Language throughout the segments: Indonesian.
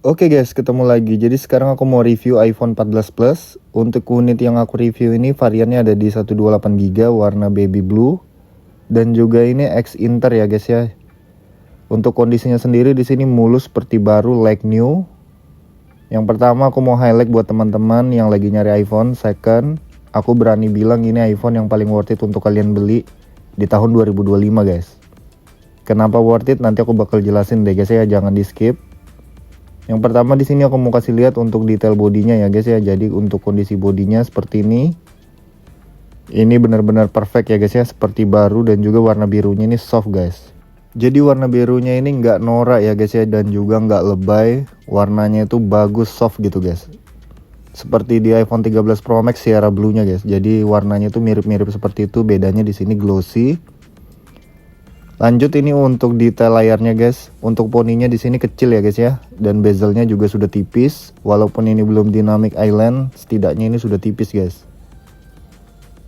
Oke guys, ketemu lagi. Jadi sekarang aku mau review iPhone 14 Plus. Untuk unit yang aku review ini variannya ada di 128GB warna baby blue dan juga ini X Inter ya guys ya. Untuk kondisinya sendiri di sini mulus seperti baru, like new. Yang pertama aku mau highlight buat teman-teman yang lagi nyari iPhone second. Aku berani bilang ini iPhone yang paling worth it untuk kalian beli di tahun 2025 guys. Kenapa worth it? Nanti aku bakal jelasin deh guys ya, jangan di skip. Yang pertama di sini aku mau kasih lihat untuk detail bodinya ya guys ya. Jadi untuk kondisi bodinya seperti ini. Ini benar-benar perfect ya guys ya, seperti baru, dan juga warna birunya ini soft guys. Jadi warna birunya ini nggak norak ya guys ya, dan juga nggak lebay. Warnanya itu bagus, soft gitu guys. Seperti di iPhone 13 Pro Max Sierra Blue-nya guys. Jadi warnanya itu mirip-mirip seperti itu, bedanya di sini glossy. Lanjut ini untuk detail layarnya guys. Untuk poninya di sini kecil ya guys ya, dan bezelnya juga sudah tipis. Walaupun ini belum dynamic island, setidaknya ini sudah tipis guys.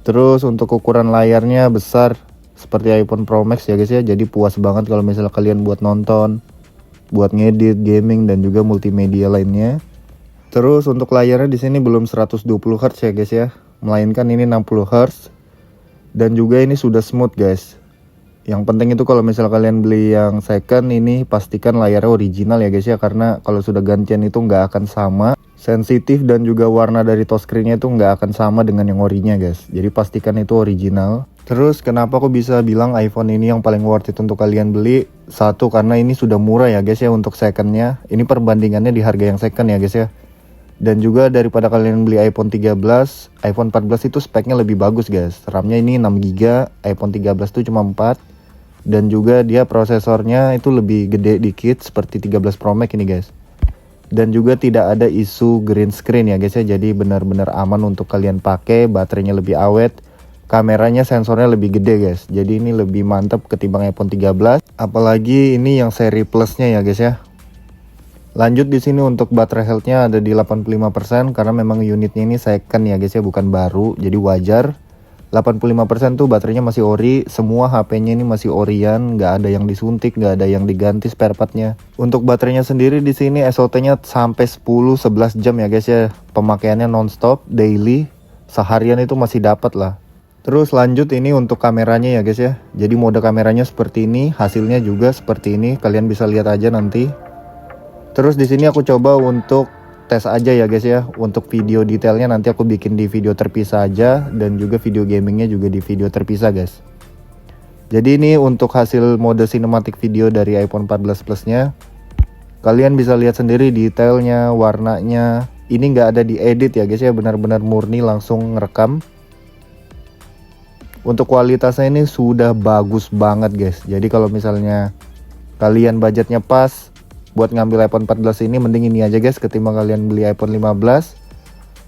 Terus untuk ukuran layarnya besar seperti iPhone Pro Max ya guys ya. Jadi puas banget kalau misalnya kalian buat nonton, buat ngedit, gaming, dan juga multimedia lainnya. Terus untuk layarnya di sini belum 120 Hz ya guys ya, melainkan ini 60 Hz. Dan juga ini sudah smooth guys. Yang penting itu kalau misal kalian beli yang second ini pastikan layarnya original ya guys ya, karena kalau sudah gantian itu nggak akan sama. Sensitif dan juga warna dari touchscreen-nya itu nggak akan sama dengan yang orinya guys. Jadi pastikan itu original. Terus kenapa aku bisa bilang iPhone ini yang paling worth it untuk kalian beli? Satu, karena ini sudah murah ya guys ya untuk secondnya. Ini perbandingannya di harga yang second ya guys ya. Dan juga daripada kalian beli iPhone 13, iPhone 14 itu speknya lebih bagus guys. RAM-nya ini 6GB, iPhone 13 itu cuma 4. Dan juga dia prosesornya itu lebih gede dikit seperti 13 Pro Max ini guys. Dan juga tidak ada isu green screen ya guys ya. Jadi benar-benar aman untuk kalian pakai, baterainya lebih awet. Kameranya sensornya lebih gede guys. Jadi ini lebih mantap ketimbang iPhone 13. Apalagi ini yang seri plusnya ya guys ya. Lanjut di sini untuk baterai health-nya ada di 85% karena memang unitnya ini second ya guys ya, bukan baru. Jadi wajar. 85% tuh baterainya masih ori, semua HP-nya ini masih orian, nggak ada yang disuntik, nggak ada yang diganti spare part-nya. Untuk baterainya sendiri di sini SOT-nya sampai 10-11 jam ya guys ya. Pemakaiannya non-stop, daily, seharian itu masih dapat lah. Terus lanjut ini untuk kameranya ya guys ya. Jadi mode kameranya seperti ini, hasilnya juga seperti ini, kalian bisa lihat aja nanti. Terus di sini aku coba untuk tes aja ya guys ya. Untuk video detailnya nanti aku bikin di video terpisah aja, dan juga video gamingnya juga di video terpisah guys. Jadi ini untuk hasil mode cinematic video dari iPhone 14 Plus nya. Kalian bisa lihat sendiri detailnya, warnanya. Ini nggak ada diedit ya guys ya, benar-benar murni langsung ngerekam. Untuk kualitasnya ini sudah bagus banget guys. Jadi kalau misalnya kalian budgetnya pas buat ngambil iPhone 14 ini, mending ini aja guys ketimbang kalian beli iPhone 15.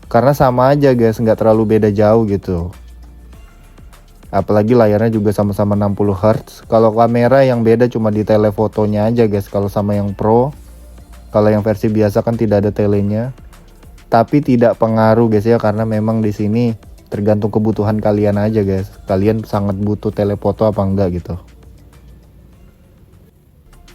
Karena sama aja guys, nggak terlalu beda jauh gitu. Apalagi layarnya juga sama-sama 60 Hz. Kalau kamera yang beda cuma di telefotonya aja guys, kalau sama yang Pro. Kalau yang versi biasa kan tidak ada telenya. Tapi tidak pengaruh guys ya, karena memang di sini tergantung kebutuhan kalian aja guys. Kalian sangat butuh telefoto apa enggak gitu.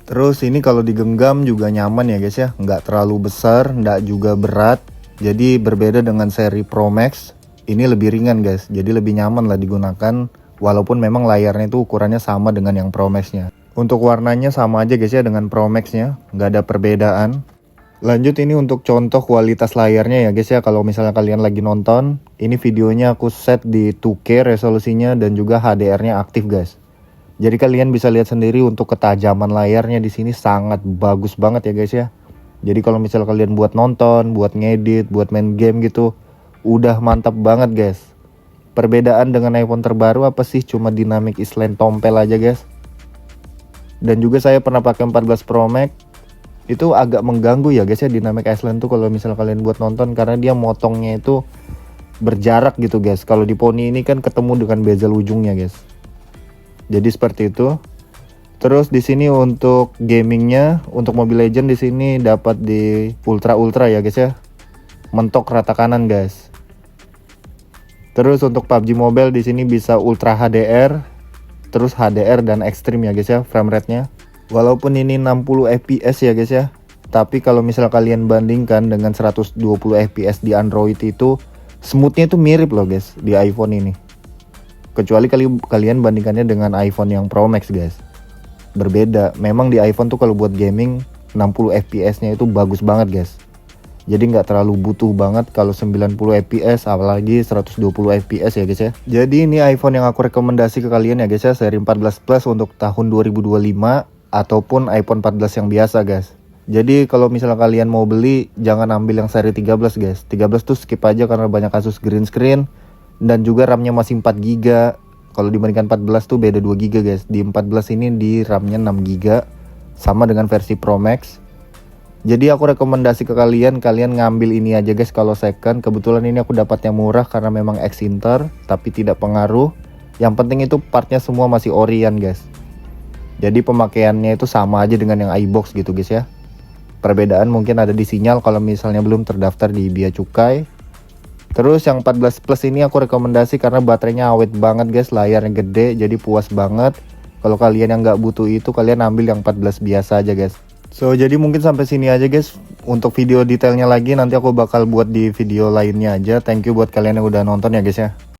Terus ini kalau digenggam juga nyaman ya guys ya, nggak terlalu besar, nggak juga berat. Jadi berbeda dengan seri Pro Max, ini lebih ringan guys, jadi lebih nyaman lah digunakan. Walaupun memang layarnya itu ukurannya sama dengan yang Pro Max-nya. Untuk warnanya sama aja guys ya dengan Pro Max-nya, nggak ada perbedaan. Lanjut ini untuk contoh kualitas layarnya ya guys ya. Kalau misalnya kalian lagi nonton, ini videonya aku set di 2K resolusinya dan juga HDR-nya aktif guys. Jadi kalian bisa lihat sendiri untuk ketajaman layarnya di sini sangat bagus banget ya guys ya. Jadi kalau misalnya kalian buat nonton, buat ngedit, buat main game gitu, udah mantap banget guys. Perbedaan dengan iPhone terbaru apa sih? Cuma dynamic island tompel aja guys. Dan juga saya pernah pakai 14 Pro Max. Itu agak mengganggu ya guys ya, dynamic island tuh kalau misalnya kalian buat nonton, karena dia motongnya itu berjarak gitu guys. Kalau di Pony ini kan ketemu dengan bezel ujungnya guys. Jadi seperti itu. Terus di sini untuk gamingnya, untuk Mobile Legends di sini dapat di ultra ya guys ya. Mentok rata kanan guys. Terus untuk PUBG Mobile di sini bisa Ultra HDR, terus HDR dan Extreme ya guys ya frame rate-nya. Walaupun ini 60 fps ya guys ya, Tapi kalau misal kalian bandingkan dengan 120 fps di Android itu, smoothnya itu mirip loh guys di iPhone ini. Kecuali kalian bandingkannya dengan iPhone yang Pro Max guys. Berbeda, memang di iPhone tuh kalau buat gaming 60 fps nya itu bagus banget guys. Jadi nggak terlalu butuh banget kalau 90 fps, apalagi 120 fps ya guys ya. Jadi ini iPhone yang aku rekomendasi ke kalian ya guys ya, seri 14 Plus untuk tahun 2025 ataupun iPhone 14 yang biasa guys. Jadi kalau misalnya kalian mau beli, jangan ambil yang seri 13 guys. 13 tuh skip aja karena banyak kasus green screen. Dan juga RAM-nya masih 4 GB. Kalau dibandingkan 14 tuh beda 2 GB guys. Di 14 ini di RAM-nya 6 GB. Sama dengan versi Pro Max. Jadi aku rekomendasi ke kalian ngambil ini aja guys kalau second. Kebetulan ini aku dapat yang murah karena memang X-Inter. Tapi tidak pengaruh. Yang penting itu partnya semua masih Orion guys. Jadi pemakaiannya itu sama aja dengan yang iBox gitu guys ya. Perbedaan mungkin ada di sinyal kalau misalnya belum terdaftar di Bea Cukai. Terus yang 14 Plus ini aku rekomendasi karena baterainya awet banget guys, layarnya gede jadi puas banget. Kalau kalian yang nggak butuh itu, kalian ambil yang 14 biasa aja guys. So jadi mungkin sampai sini aja guys. Untuk video detailnya lagi nanti aku bakal buat di video lainnya aja. Thank you buat kalian yang udah nonton ya guys ya.